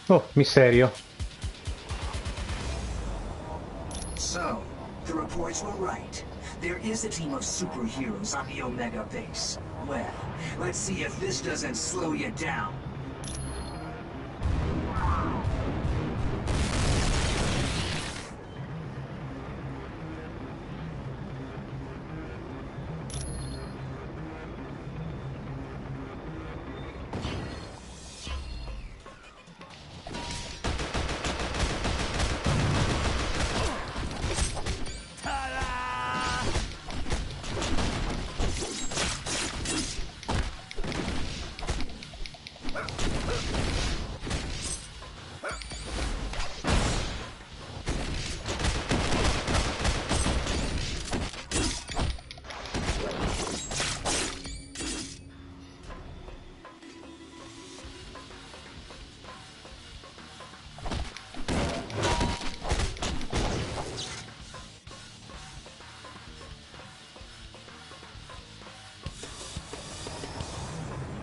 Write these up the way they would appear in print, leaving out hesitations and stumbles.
Oh, misterio. So, the reports were right. There is a team of superheroes on the Omega base. Well, let's see if this doesn't slow you down.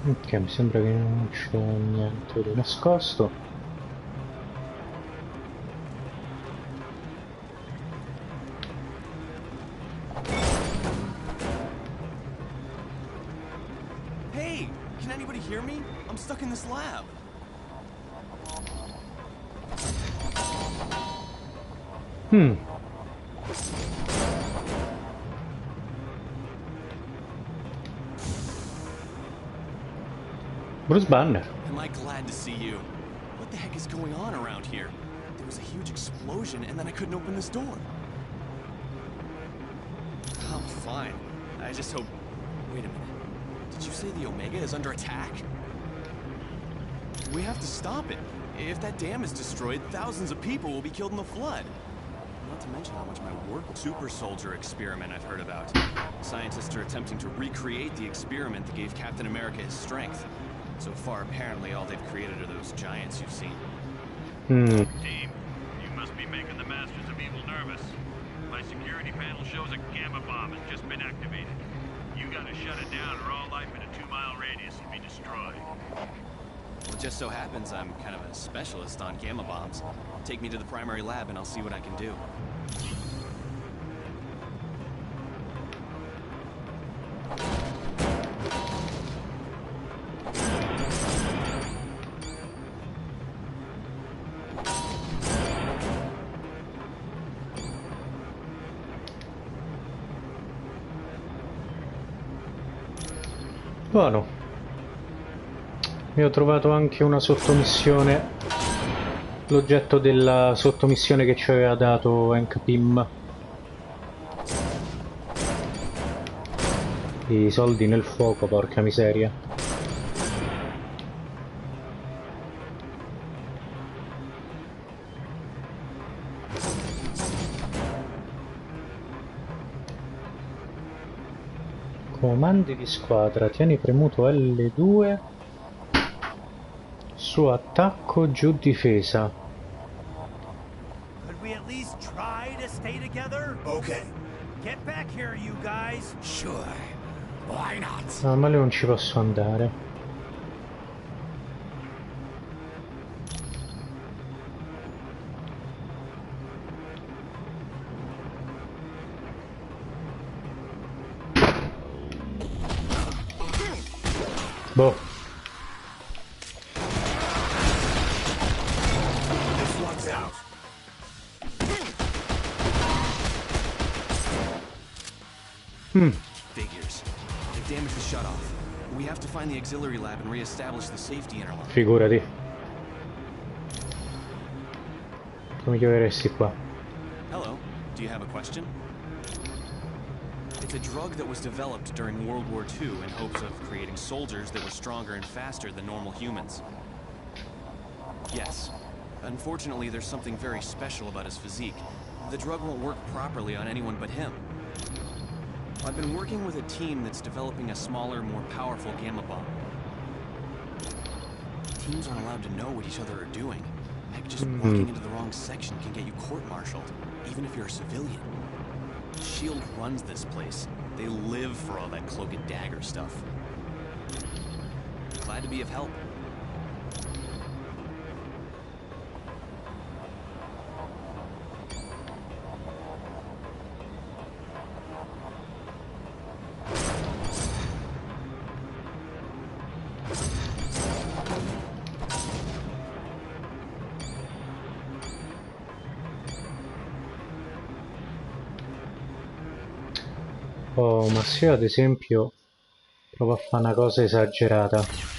Ok, mi sembra che non c'è niente di nascosto. Hey, can anybody hear me? I'm stuck in this lab. Hmm. Bruce Banner. Am I glad to see you? What the heck is going on around here? There was a huge explosion and then I couldn't open this door. I'm fine. I just hope... Wait a minute. Did you say the Omega is under attack? We have to stop it. If that dam is destroyed, thousands of people will be killed in the flood. Not to mention how much my work super soldier experiment I've heard about. Scientists are attempting to recreate the experiment that gave Captain America his strength. So far, apparently, all they've created are those giants you've seen. Team, you must be making the Masters of Evil nervous. My security panel shows a gamma bomb has just been activated. You gotta shut it down or all life in a 2-mile radius will be destroyed. Well, it just so happens I'm kind of a specialist on gamma bombs. Take me to the primary lab and I'll see what I can do. Buono. E ho trovato anche una sottomissione. L'oggetto della sottomissione che ci aveva dato Hank Pym. I soldi nel fuoco, porca miseria. Comandi di squadra, tieni premuto L2 su attacco, giù difesa. Could we at least try to stay together? Okay. Get back here, you guys. Sure. Why not? No, ma lì non ci posso andare. Boh. This one's out. Figures. They've damaged the shutoff. We have to find the auxiliary lab and re-establish the safety interlock. Figurati. Come chiameresti qua? Hello. Do you have a question? It's a drug that was developed during World War II in hopes of creating soldiers that were stronger and faster than normal humans. Yes. Unfortunately, there's something very special about his physique. The drug won't work properly on anyone but him. I've been working with a team that's developing a smaller, more powerful gamma bomb. Teams aren't allowed to know what each other are doing. Heck, just walking into the wrong section can get you court-martialed, even if you're a civilian. SHIELD runs this place. They live for all that cloak and dagger stuff. Glad to be of help. Oh, ma se io ad esempio provo a fare una cosa esagerata.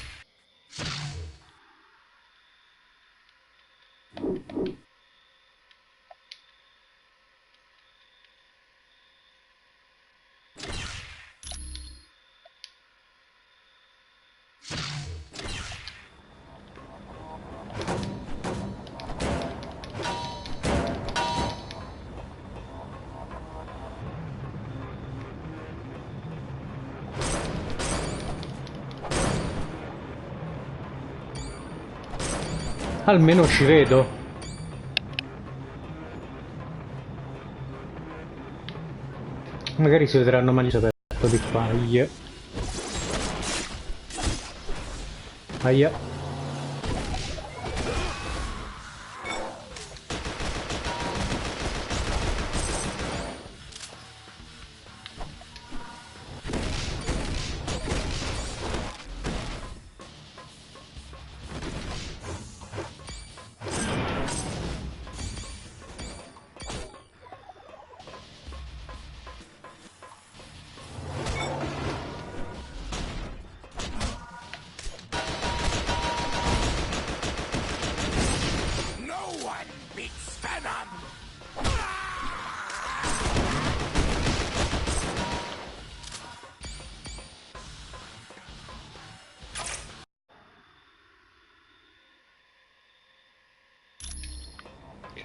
Almeno ci vedo. Magari si vedranno meglio se aperto di qua. Aia. Aia.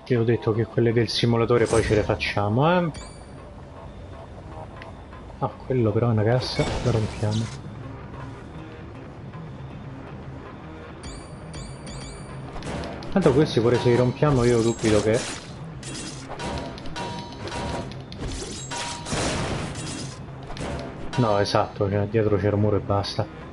Ti ho detto che quelle del simulatore poi ce le facciamo, eh? Ah, quello però è una cassa, la rompiamo. Tanto questi pure se li rompiamo io dubito che... No, esatto, cioè, dietro c'è il muro e basta.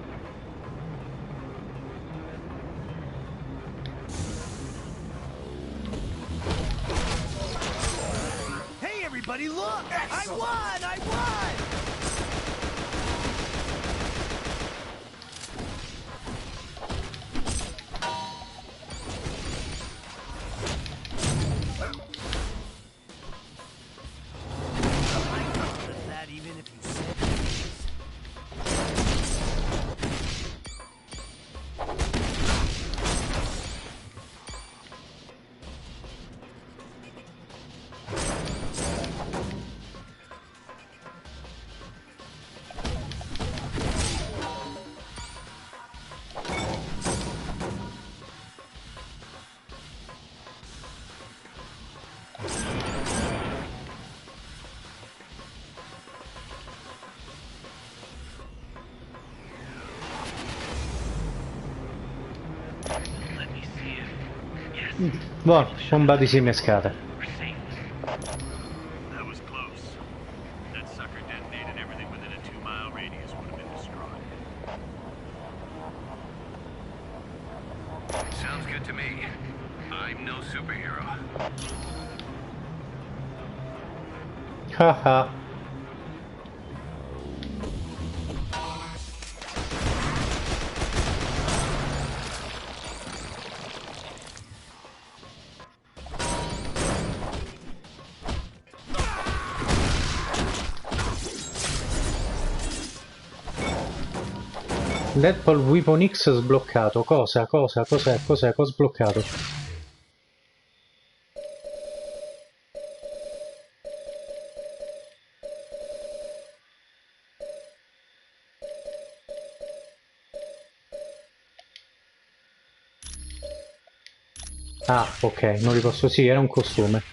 Hey, everybody, look! I won! I won! With that, even if you said Buono, bomba disinnescata. That was close. That sucker detonated everything within a 2-mile radius would have been destroyed. Sounds good to me. I'm no superhero. Haha. Deadpool Weapon X sbloccato. Cosa? Cosa? Cos'è? Cos'è? Cosa sbloccato? Ah, ok, non li posso... Sì, era un costume.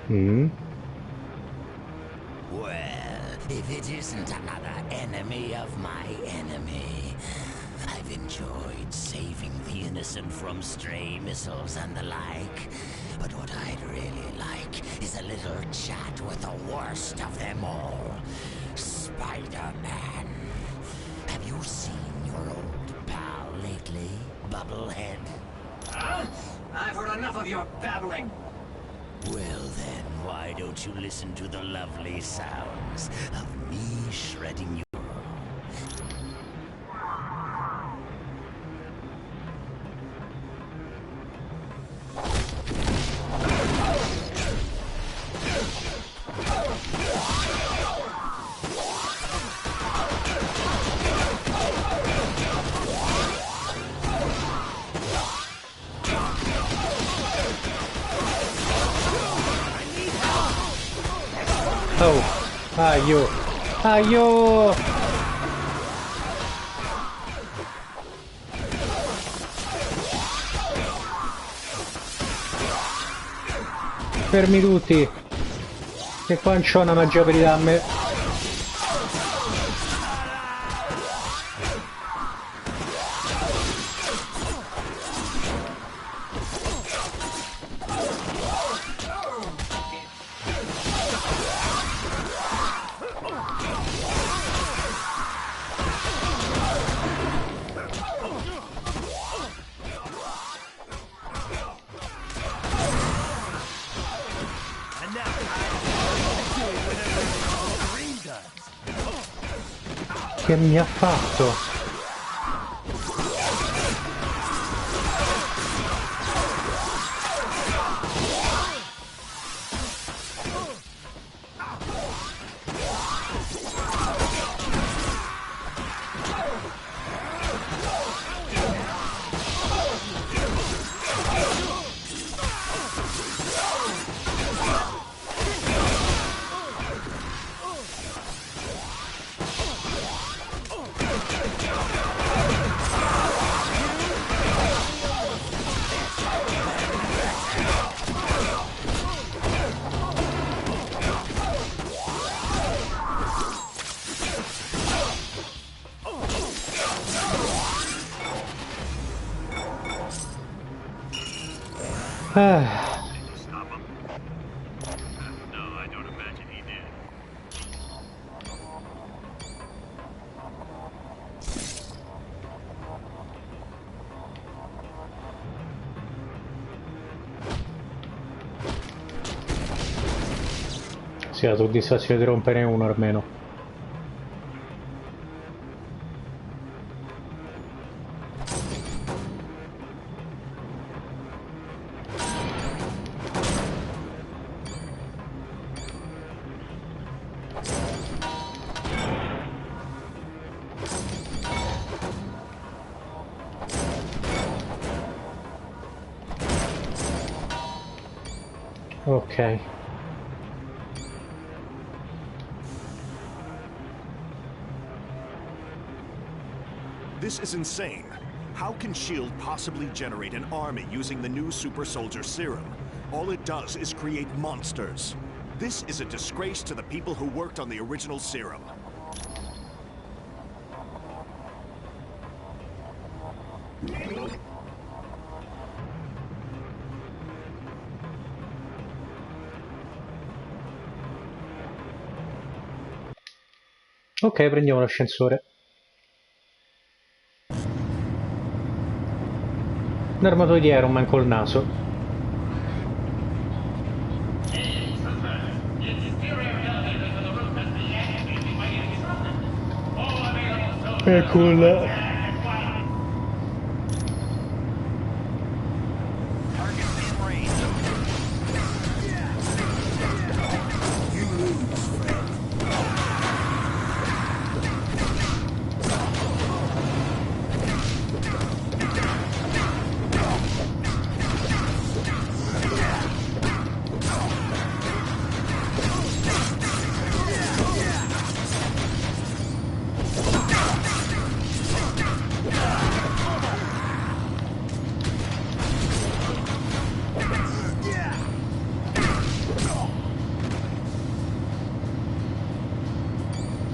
Mm. Well, if it isn't another enemy of my enemy. I've enjoyed saving the innocent from stray missiles and the like. But what I'd really like is a little chat with the worst of them all. Spider-Man. Have you seen your old pal lately, Bubblehead? I've heard enough of your babbling. Well then, why don't you listen to the lovely sounds of me shredding you? Oh, aio, aio! Fermi tutti, che qua non c'ho una magia per darmi. Che mi ha fatto? Stop him? No, I don't imagine he did. Sì, la soddisfazione di rompere uno almeno. Ok. This is insane. How can S.H.I.E.L.D. possibly generate an army using the new super soldier serum? All it does is create monsters. This is a disgrace to the people who worked on the original serum. Ok, prendiamo l'ascensore. L'armato di Iron Man col naso. È cool.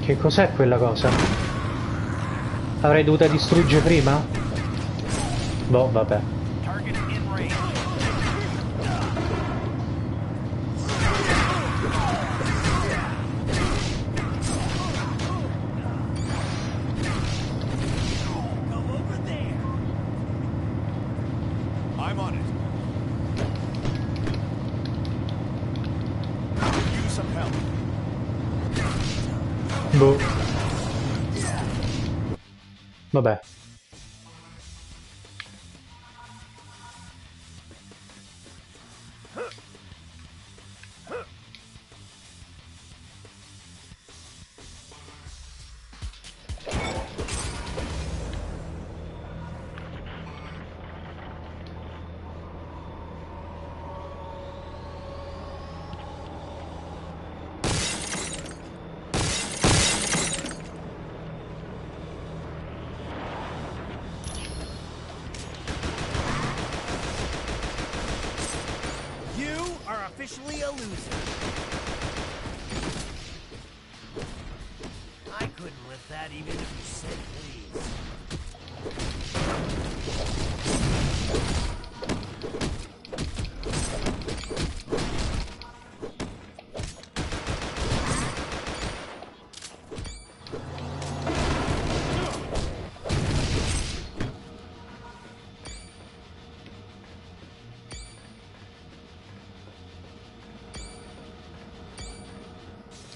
Che cos'è quella cosa? Avrei dovuto distruggere prima? Boh, vabbè. I'm on it. Use some help. Boh. Vabbè. officially a loser. I couldn't lift that even if you said please.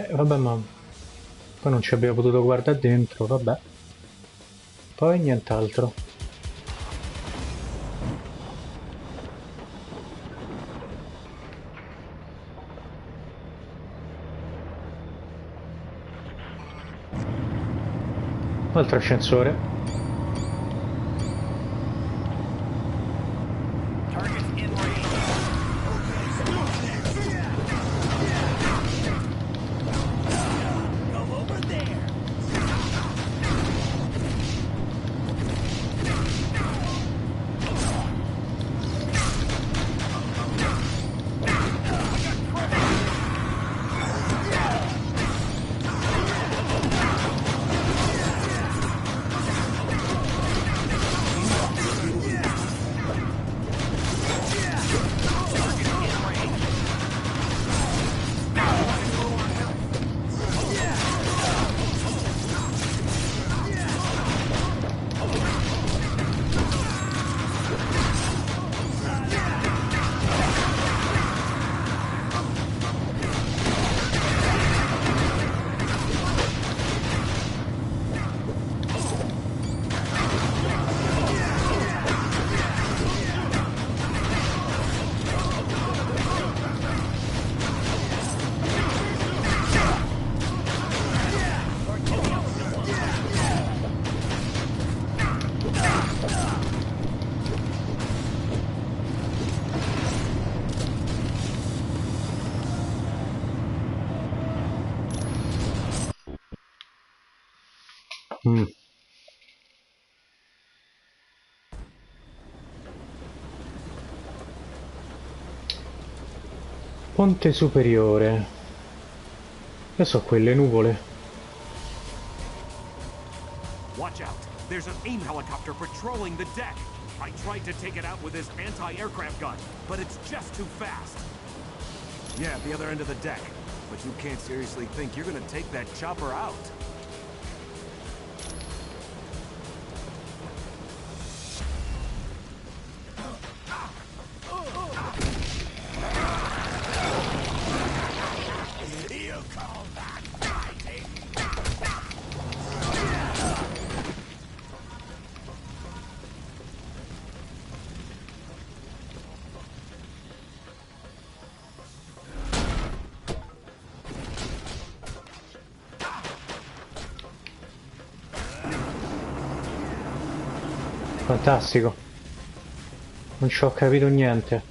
Vabbè, ma poi non ci abbiamo potuto guardare dentro, vabbè. Poi nient'altro. Altro ascensore. Ponte superiore. Che so quelle nuvole. Watch out. There's an AIM helicopter patrolling the deck. I tried to take it out with this anti-aircraft gun, but it's just too fast. Yeah, at the other end of the deck. But you can't seriously think you're gonna take that chopper out. Fantastico. Non ci ho capito niente.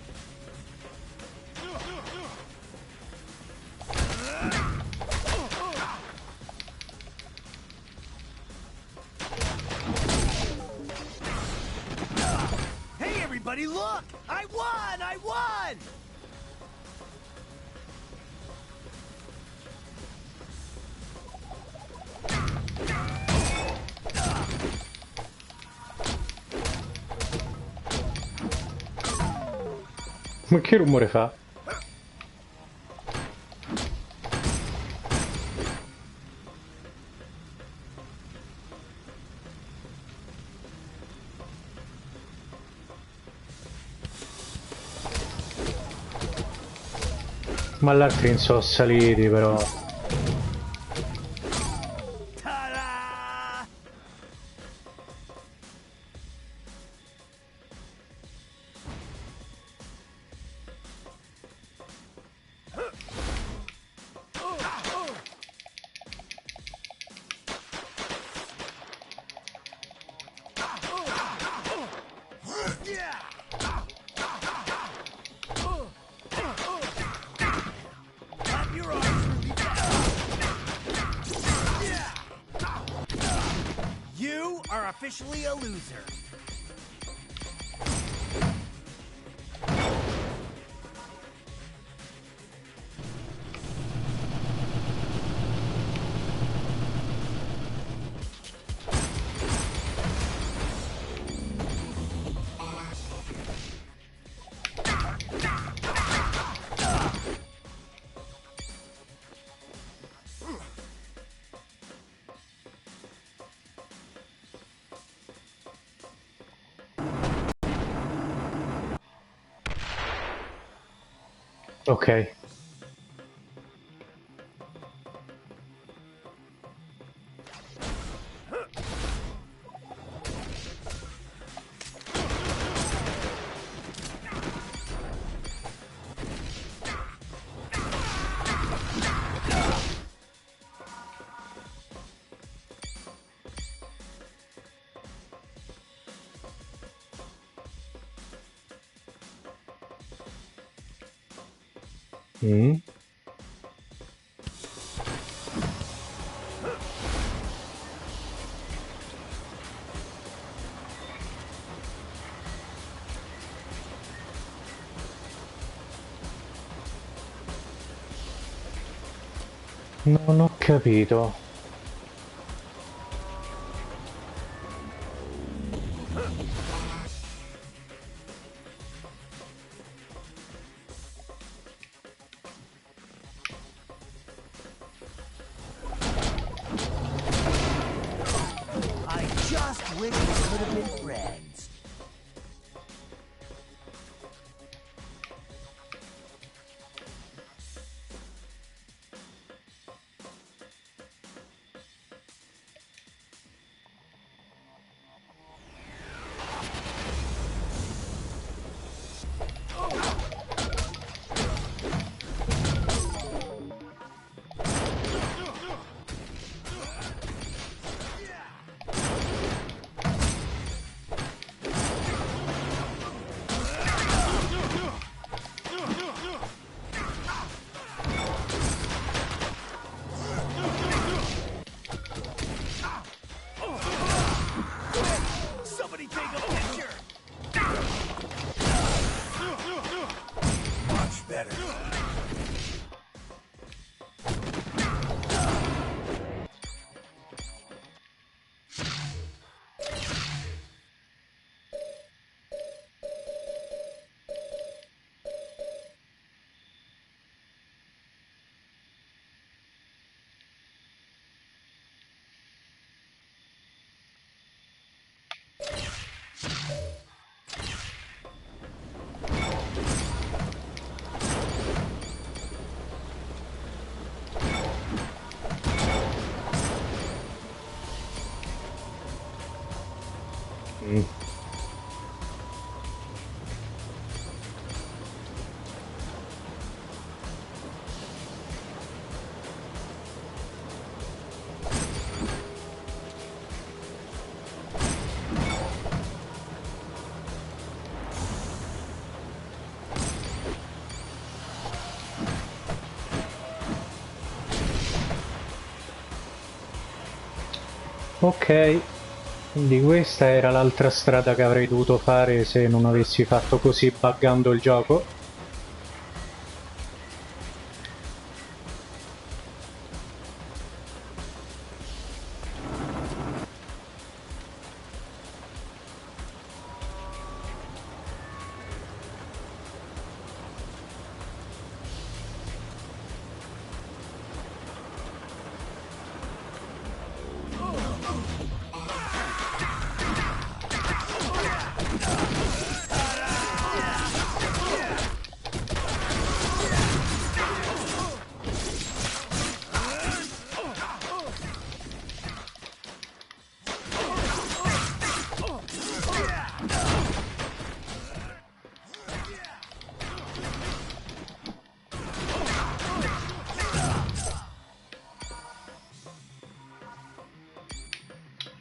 Hey everybody, look! I won! I won! Ma che rumore fa? Ma gli altri non sono saliti però. Ta-da! You are officially a loser. Ok. Mm. Non ho capito. I just wish we could have been friends. Somebody take a picture. Much better. Mm. Ok, quindi questa era l'altra strada che avrei dovuto fare se non avessi fatto così buggando il gioco.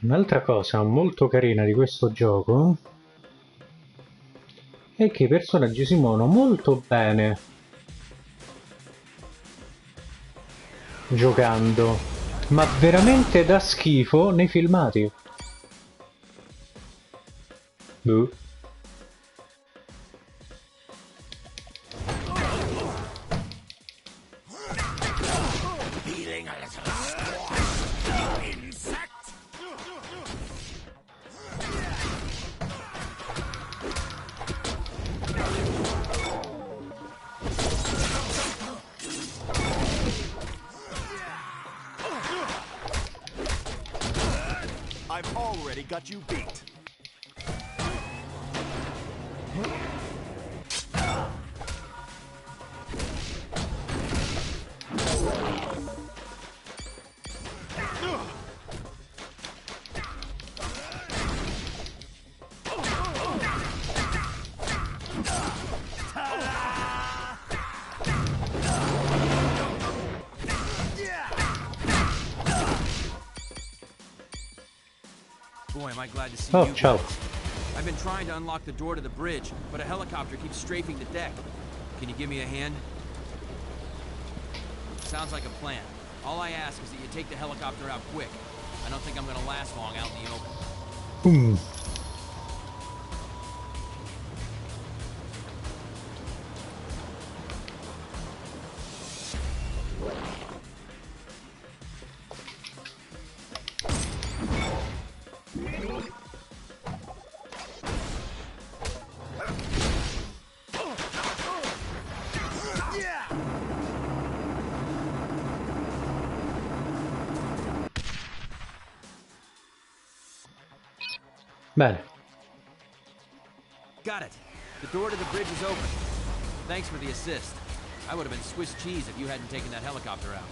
Un'altra cosa molto carina di questo gioco è che i personaggi si muovono molto bene giocando, ma veramente da schifo nei filmati. Boh. Feeling a little squashed, you insect? I've already got you beat. I glad to see Oh, you ciao. guys. I've been trying to unlock the door to the bridge, but a helicopter keeps strafing the deck. Can you give me a hand? Sounds like a plan. All I ask is that you take the helicopter out quick. I don't think I'm gonna last long out in the open. Boom. Bene. Got it. The door to the bridge is open. Thanks for the assist. I would have been Swiss cheese if you hadn't taken that helicopter out.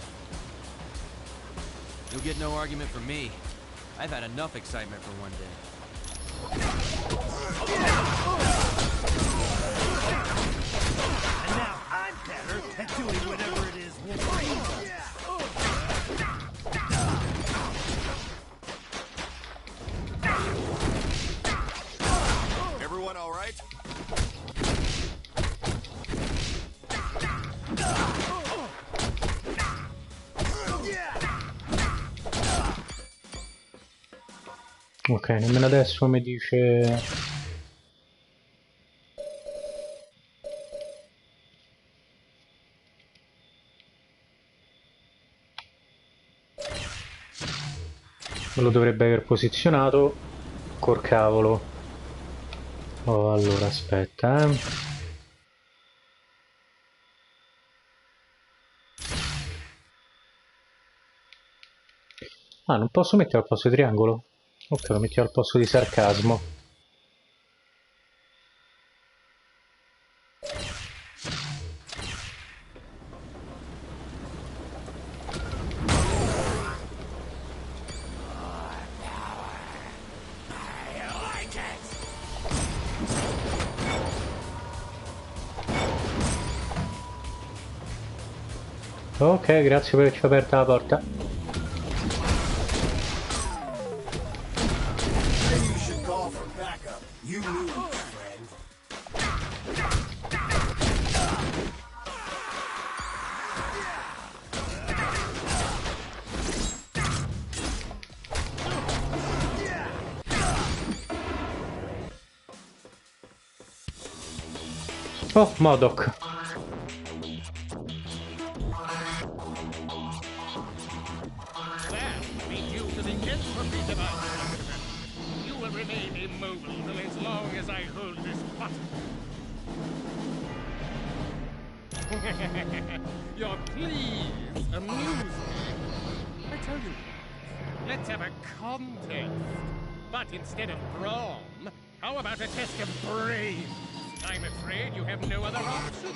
You'll get no argument from me. I've had enough excitement for one day. And now I'm better at doing whatever it is we'll bring. Everyone all right? Ok, nemmeno adesso mi dice... Me lo dovrebbe aver posizionato. Col cavolo. Oh, allora aspetta, Ah, non posso mettere al posto di triangolo? Ok, lo mettiamo al posto di sarcasmo. Ok, grazie per averci aperta la porta. Oh, Modok. You will remain immobile as long as I hold this button. Your pleas amuse me. I tell you, let's have a contest. But instead of brawn, how about a test of brains? I'm afraid you have no other option.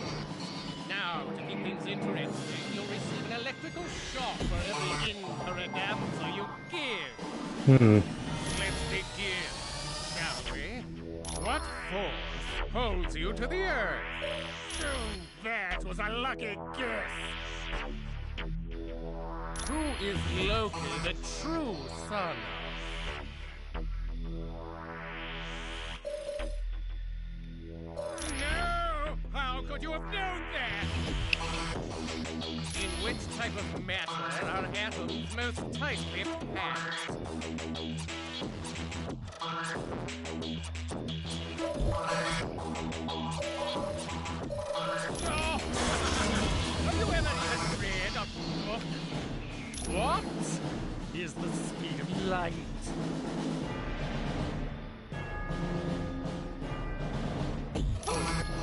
Now, to keep things interesting, you'll receive an electrical shock for every incorrect answer you give. Let's begin, shall we? What force holds you to the earth? Oh, that was a lucky guess. Who is Loki, the true son of? No! How could you have known that? In which type of matter are atoms most tightly packed? Oh! Have you ever even read a book? What is the speed of light?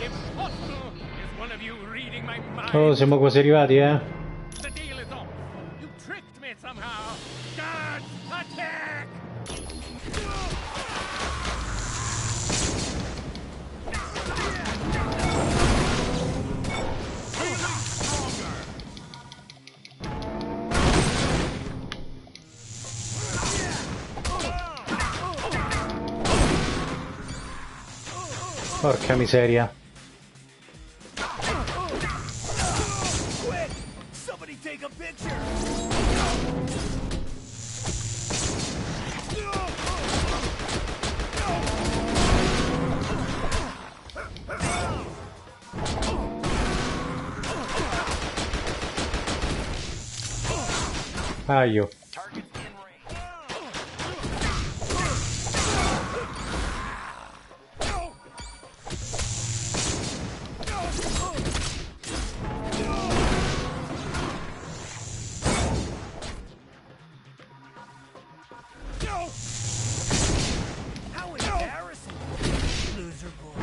Impossible! Is one of you reading my mind? Oh, siamo quasi arrivati, eh? The deal is off. You tricked me somehow. Guards, attack! Porca miseria. Quick! Somebody take a picture! Aio. How embarrassing! Loser boy.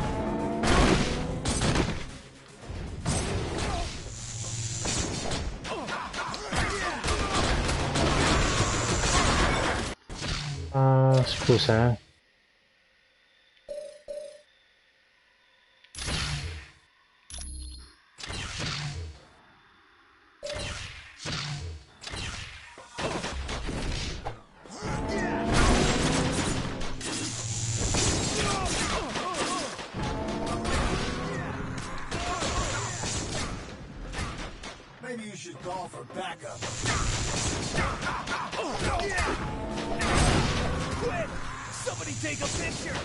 Ah, scusa, eh. Maybe you should call for backup. Quit! Somebody take a picture!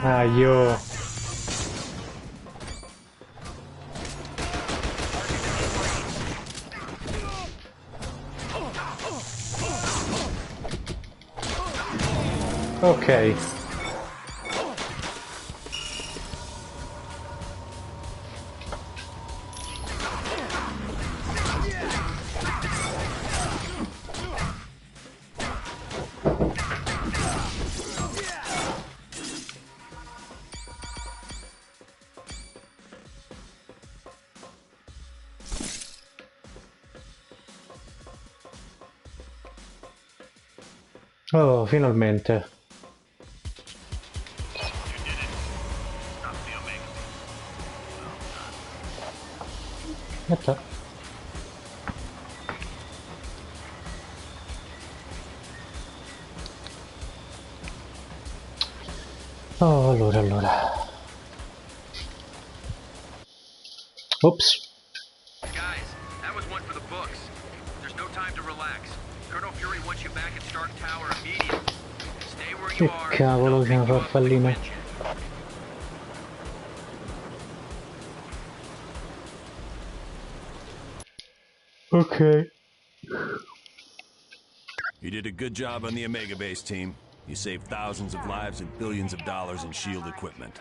Aio. Ok. Oh, finalmente. Aspetta. Oh, allora. Ops. Guys, that was one for the books. There's no time to relax. Colonel Fury wants you back at Stark Tower immediately. Stay where you Che are. cavolo, Don't che una pick you up with farfallina. wind jet. Ok. You did a good job on the Omega Base team. You saved thousands of lives and billions of dollars in SHIELD equipment.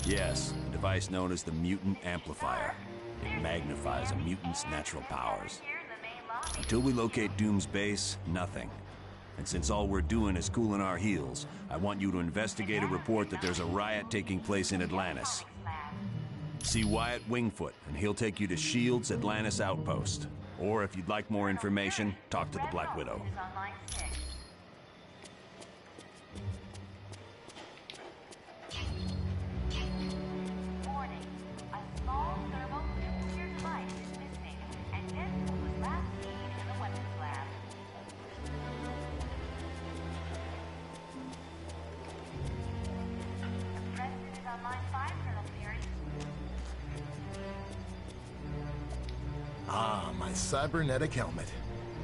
Yes, a device known as the Mutant Amplifier. It magnifies a mutant's natural powers. Until we locate Doom's base, nothing. And since all we're doing is cooling our heels, I want you to investigate a report that there's a riot taking place in Atlantis. See Wyatt Wingfoot, and he'll take you to SHIELD's Atlantis outpost. Or if you'd like more information, talk to the Black Widow. Ah, my cybernetic helmet.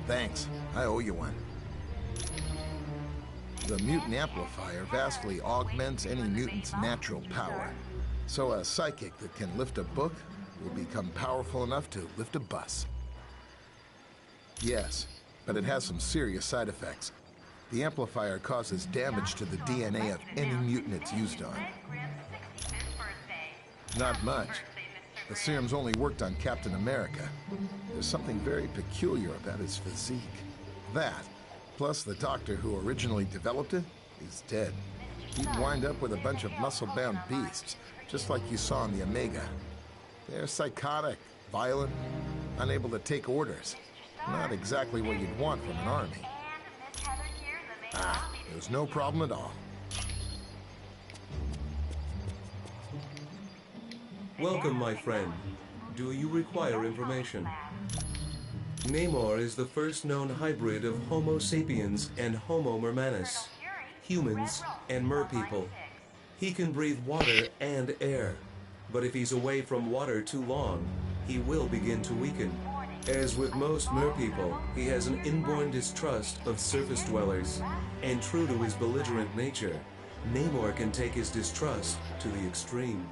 Thanks, I owe you one. The mutant amplifier vastly augments any mutant's natural power. So a psychic that can lift a book will become powerful enough to lift a bus. Yes, but it has some serious side effects. The amplifier causes damage to the DNA of any mutant it's used on. Not much. The serum's only worked on Captain America. There's something very peculiar about his physique. That, plus the doctor who originally developed it, is dead. He'd wind up with a bunch of muscle-bound beasts, just like you saw in the Omega. They're psychotic, violent, unable to take orders. Not exactly what you'd want from an army. Ah, it was no problem at all. Welcome, my friend. Do you require information? Namor is the first known hybrid of Homo sapiens and Homo mermanus, humans and merpeople. He can breathe water and air, but if he's away from water too long, he will begin to weaken. As with most merpeople, he has an inborn distrust of surface dwellers, and true to his belligerent nature, Namor can take his distrust to the extreme.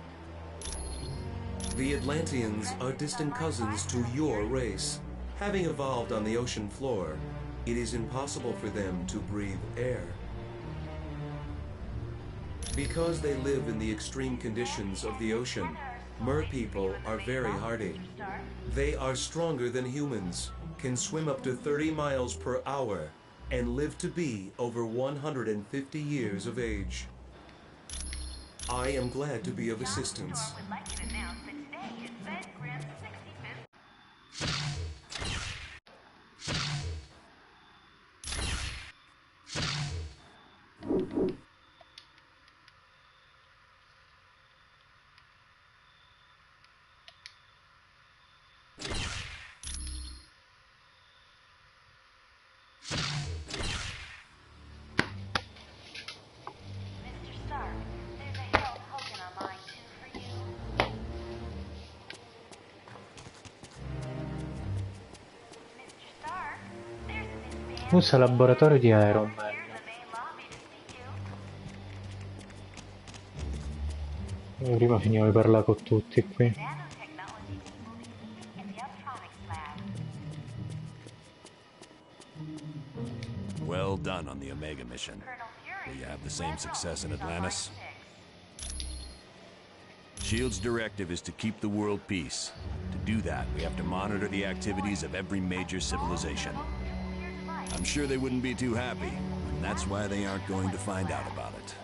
The Atlanteans are distant cousins to your race. Having evolved on the ocean floor, it is impossible for them to breathe air. Because they live in the extreme conditions of the ocean, merpeople are very hardy. They are stronger than humans, can swim up to 30 miles per hour, and live to be over 150 years of age. I am glad to be of assistance. Usa laboratorio di Iron Man. Io prima finivo di parlare con tutti qui. Well done on the Omega mission. Will you have the same success in Atlantis? SHIELD's directive is to keep the world peace. To do that, we have to monitor the activities of every major civilization. I'm sure they wouldn't be too happy, and that's why they aren't going to find out about it.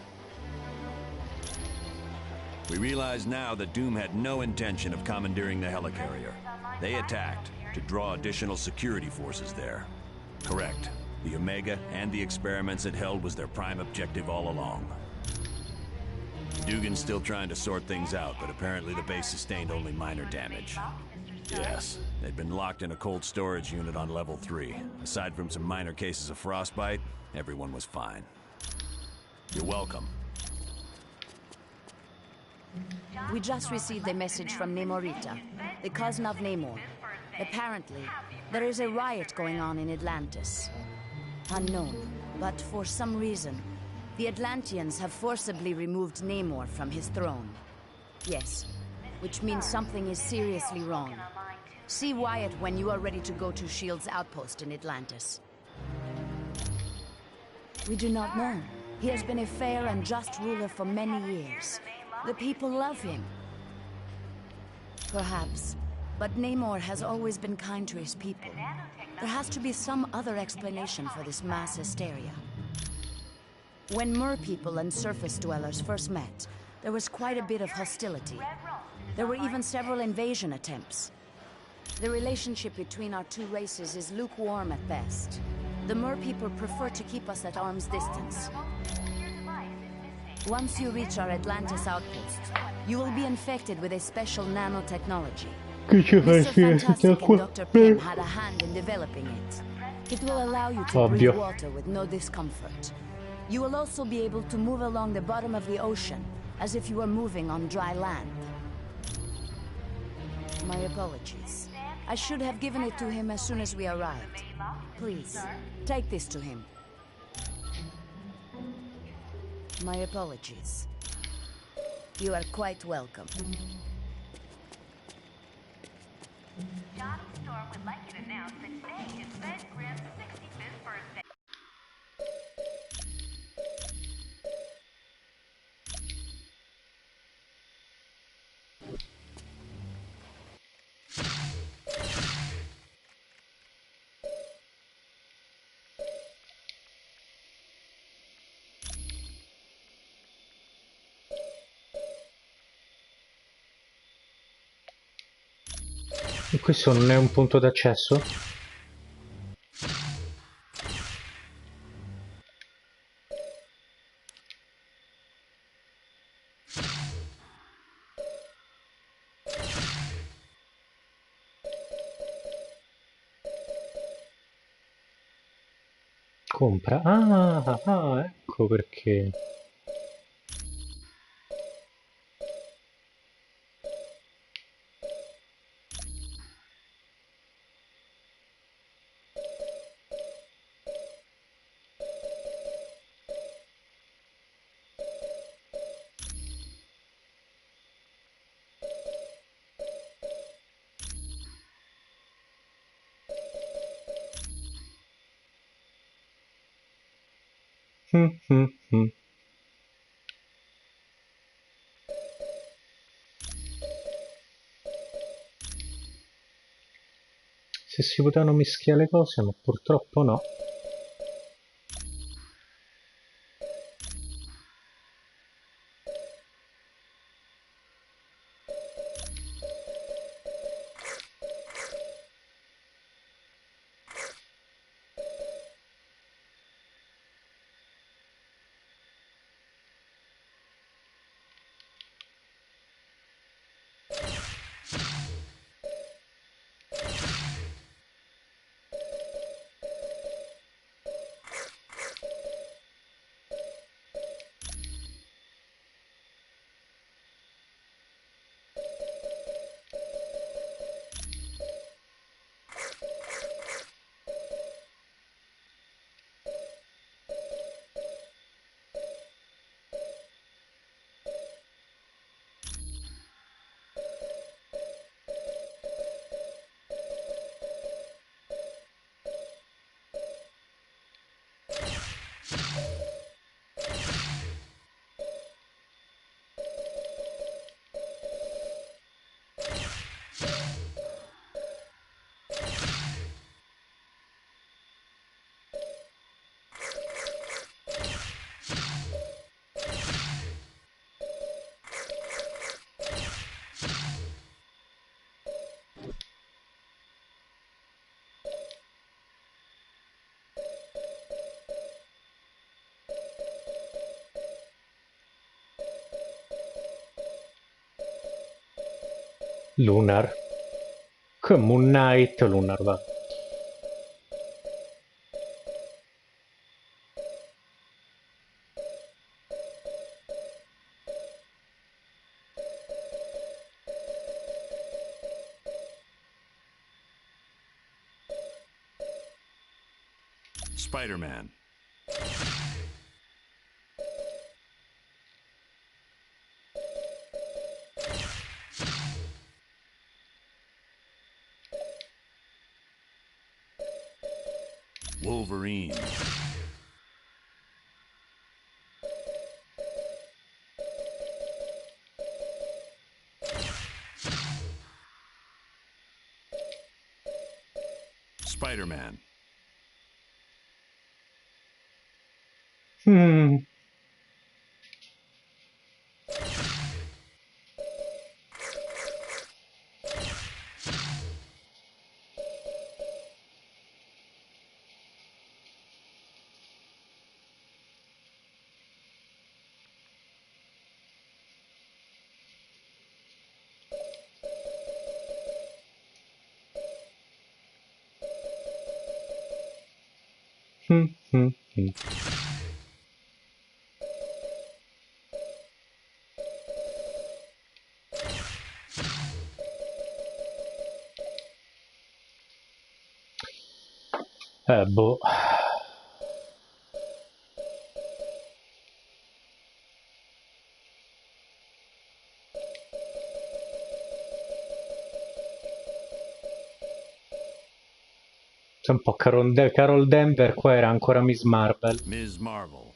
We realize now that Doom had no intention of commandeering the helicarrier. They attacked to draw additional security forces there. Correct. The Omega and the experiments it held was their prime objective all along. Dugan's still trying to sort things out, but apparently the base sustained only minor damage. Yes, they'd been locked in a cold storage unit on level 3. Aside from some minor cases of frostbite, everyone was fine. You're welcome. We just received a message from Namorita, the cousin of Namor. Apparently, there is a riot going on in Atlantis. Unknown, but for some reason, the Atlanteans have forcibly removed Namor from his throne. Yes, which means something is seriously wrong. See Wyatt when you are ready to go to SHIELD's outpost in Atlantis. We do not know. He has been a fair and just ruler for many years. The people love him. Perhaps, but Namor has always been kind to his people. There has to be some other explanation for this mass hysteria. When merpeople and surface dwellers first met, there was quite a bit of hostility. There were even several invasion attempts. The relationship between our two races is lukewarm at best. The merpeople prefer to keep us at arm's distance. Once you reach our Atlantis outpost, you will be infected with a special nanotechnology. Mr. Fantastic and Dr. Pym had a hand in developing it. It will allow you to breathe water with no discomfort. You will also be able to move along the bottom of the ocean, as if you were moving on dry land. My apologies. I should have given it to him as soon as we arrived. Please, take this to him. My apologies. You are quite welcome. Johnny Storm would like you to announce that today is Ben Grimm's 65th birthday. E questo non è un punto d'accesso? Compra. Ecco perché. Mm. Se si potevano mischiare le cose, ma purtroppo no. Lunar. Che Moon Knight, Lunar va. Spider-Man. Wolverine. Spider-Man. Mm. Mm. Boh. C'è un po' Carol Denver, qua era ancora Miss Marvel. Ms. Marvel.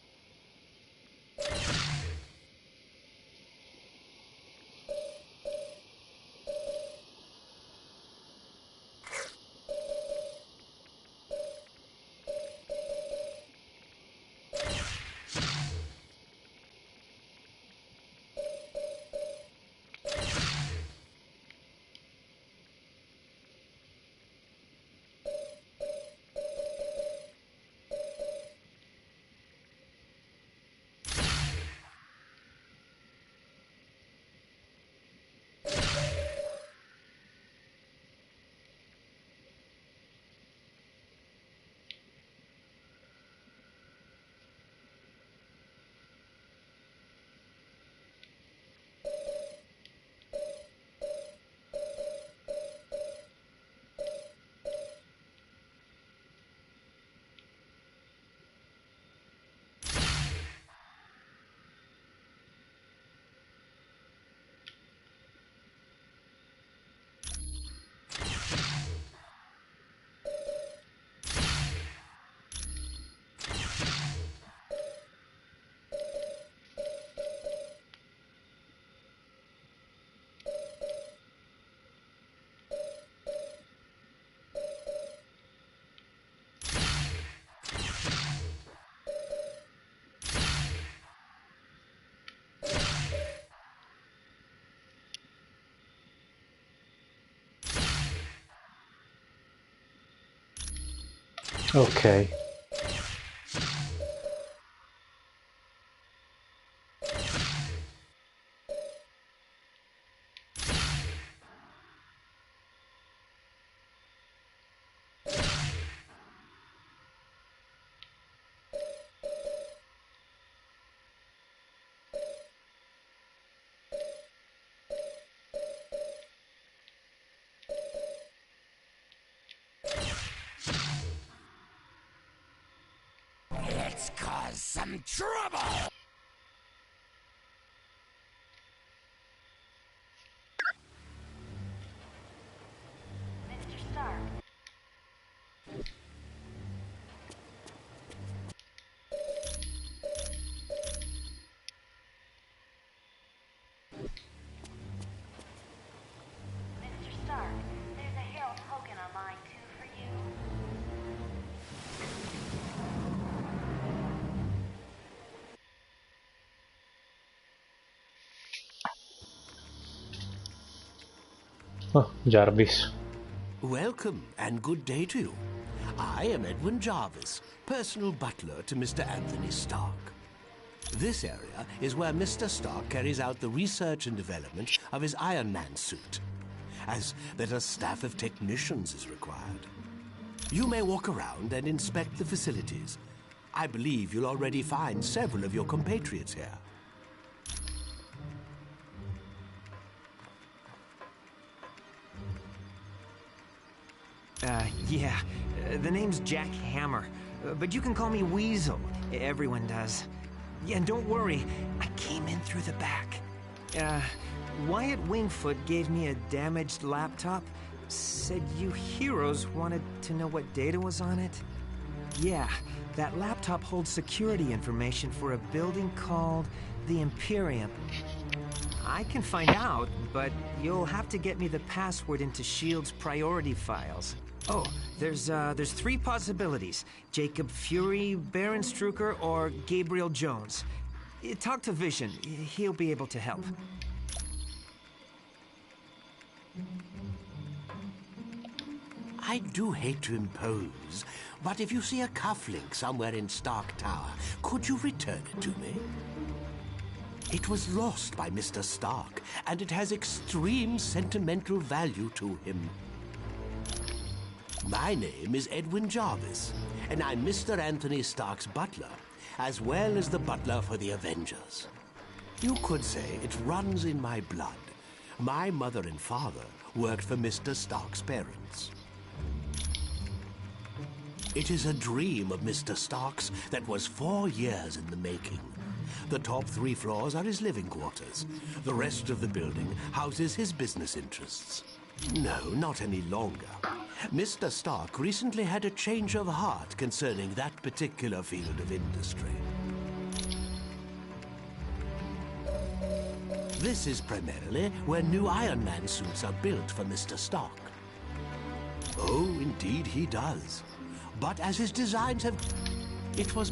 Ok. Let's cause some trouble! Mr. Stark. Mr. Stark, there's a Harold Hogan on line 2 for you. Oh, Jarvis. Welcome, and good day to you. I am Edwin Jarvis, personal butler to Mr. Anthony Stark. This area is where Mr. Stark carries out the research and development of his Iron Man suit, as that a staff of technicians is required. You may walk around and inspect the facilities. I believe you'll already find several of your compatriots here. Yeah. The name's Jack Hammer. But you can call me Weasel. Everyone does. Yeah, and don't worry, I came in through the back. Wyatt Wingfoot gave me a damaged laptop. Said you heroes wanted to know what data was on it. Yeah, that laptop holds security information for a building called the Imperium. I can find out, but you'll have to get me the password into S.H.I.E.L.D.'s priority files. Oh, there's 3 possibilities. Jacob Fury, Baron Strucker, or Gabriel Jones. Talk to Vision. He'll be able to help. I do hate to impose, but if you see a cufflink somewhere in Stark Tower, could you return it to me? It was lost by Mr. Stark, and it has extreme sentimental value to him. My name is Edwin Jarvis, and I'm Mr. Anthony Stark's butler, as well as the butler for the Avengers. You could say it runs in my blood. My mother and father worked for Mr. Stark's parents. It is a dream of Mr. Stark's that was 4 years in the making. The top 3 floors are his living quarters. The rest of the building houses his business interests. No, not any longer. Mr. Stark recently had a change of heart concerning that particular field of industry. This is primarily where new Iron Man suits are built for Mr. Stark. Oh, indeed he does. But as his designs have... It was...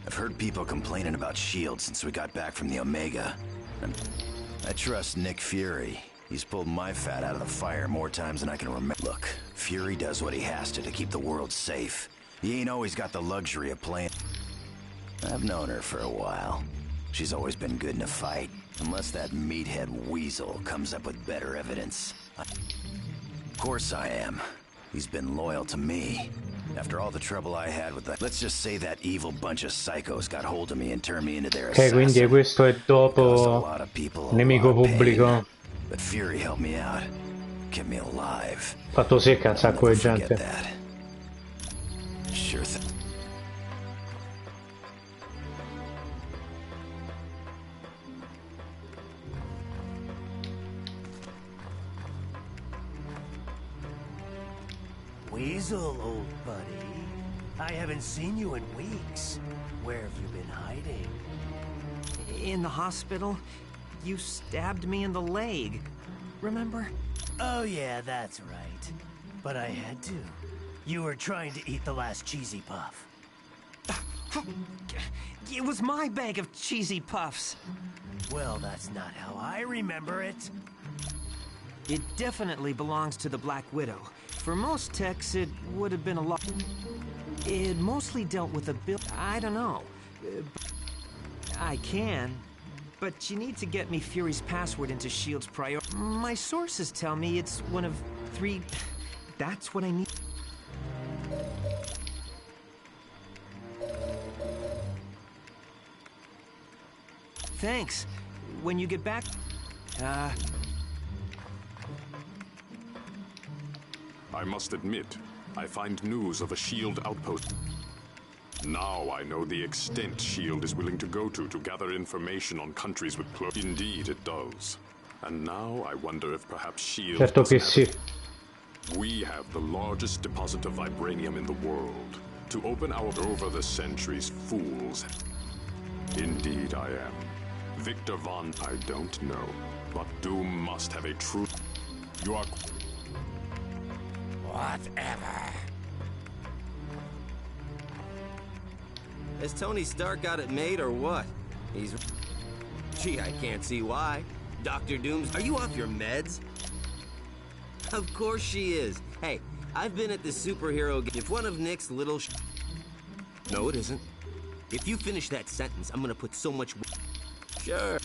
I've heard people complaining about S.H.I.E.L.D. since we got back from the Omega. I trust Nick Fury. He's pulled my fat out of the fire more times than I can remember. Look, Fury does what he has to keep the world safe. He ain't always got the luxury of playing. I've known her for a while. She's always been good in a fight, unless that meathead Weasel comes up with better evidence. Of course I am. He's been loyal to me. After all the trouble I had with that, let's just say that evil bunch of psychos got hold of me and turned me into their Ok, quindi questo è dopo Nemico Pubblico. But Fury helped me out, kept me alive. Fatto secca un sacco di gente. Sure thing. Weasel, old buddy. I haven't seen you in weeks. Where have you been hiding? In the hospital, you stabbed me in the leg. Remember? Oh yeah, that's right. But I had to. You were trying to eat the last cheesy puff. It was my bag of cheesy puffs. Well, that's not how I remember it. It definitely belongs to the Black Widow. For most techs, it would have been a lot. It mostly dealt with a bill. I don't know. I can, but you need to get me Fury's password into S.H.I.E.L.D.'s prior. My sources tell me it's one of 3. That's what I need. Thanks. When you get back... I must admit, I find news of a S.H.I.E.L.D. outpost. Now I know the extent S.H.I.E.L.D. is willing to go to gather information on countries with close... Indeed it does. And now I wonder if perhaps S.H.I.E.L.D. Certo che doesn't sì. We have the largest deposit of vibranium in the world. To open our over the centuries, fools. Indeed I am. Victor Von, I don't know, but Doom must have a true... You are... Whatever. Has Tony Stark got it made or what? He's... Gee, I can't see why. Dr. Doom's... Are you off your meds? Of course she is. Hey, I've been at this superhero game. If one of Nick's little No, it isn't. If you finish that sentence, I'm gonna put so much... Sure.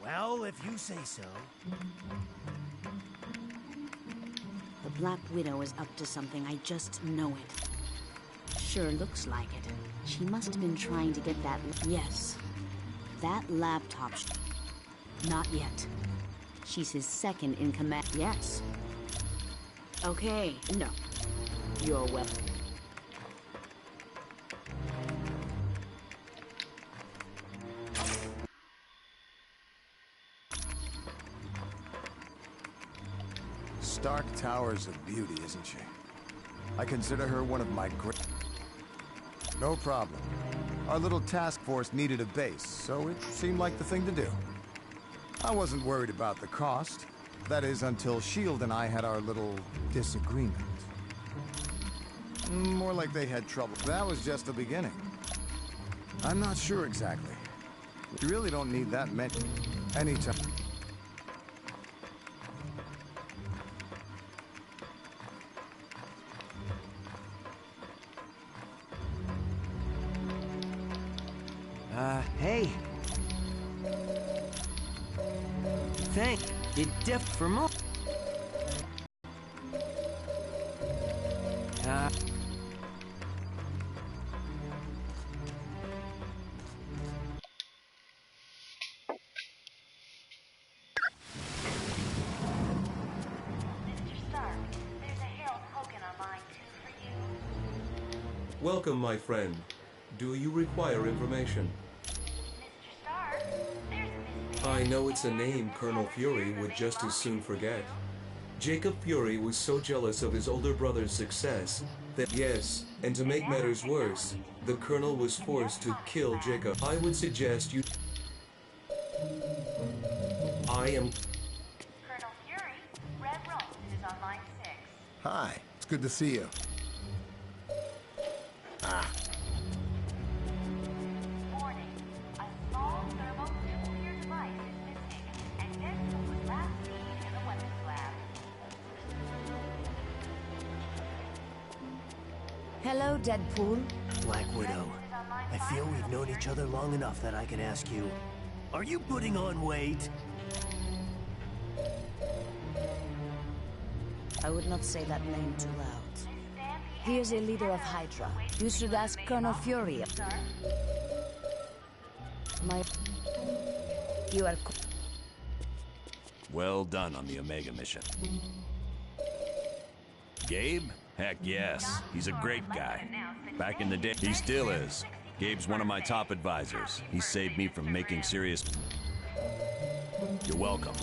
Well, if you say so. The Black Widow is up to something, I just know it. Sure looks like it. She must have been trying to get that... Yes. That laptop... Not yet. She's his second in command. Yes. Okay, no. You're well... Stark Tower's a beauty, isn't she? I consider her one of my great... No problem. Our little task force needed a base, so it seemed like the thing to do. I wasn't worried about the cost. That is, until S.H.I.E.L.D. and I had our little disagreement. More like they had trouble. That was just the beginning. I'm not sure exactly. We really don't need that many. Anytime. Hey. Thank. It diff for more. Welcome, my friend. Do you require information? I know it's a name Colonel Fury would just as soon forget. Jacob Fury was so jealous of his older brother's success that, yes, and to make matters worse, the Colonel was forced to kill Jacob. I would suggest you... I am... Colonel Fury, Red Rose is on line 6. Hi, it's good to see you. Ah. Warning, a small thermonuclear device is missing, and this was last seen in the weapons lab. Hello, Deadpool. Black Widow, I feel we've known each other long enough that I can ask you, are you putting on weight? I would not say that name too loud. He is a leader of Hydra. You should ask Colonel Fury. You are... Well done on the Omega mission. Gabe? Heck yes. He's a great guy. Back in the day, he still is. Gabe's one of my top advisors. He saved me from making serious... You're welcome.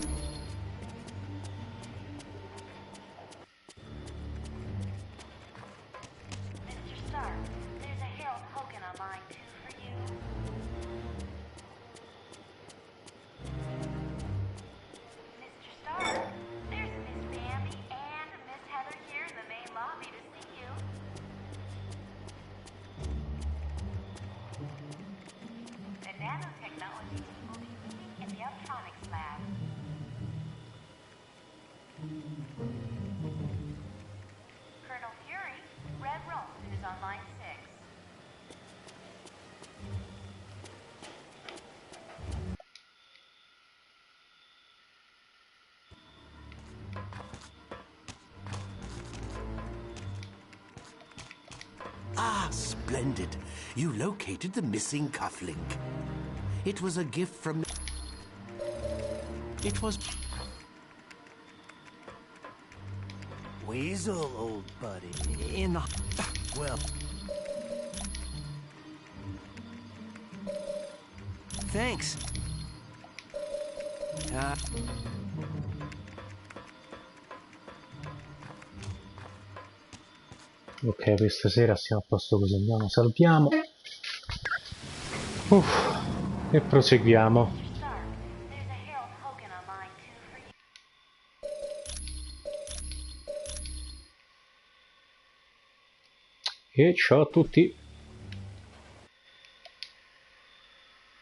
Ah, splendid. You located the missing cufflink. It was a gift from... It was... Weasel, old buddy. In the... Well... Thanks. Ok, questa sera siamo a posto così, andiamo, salviamo. E proseguiamo. E ciao a tutti.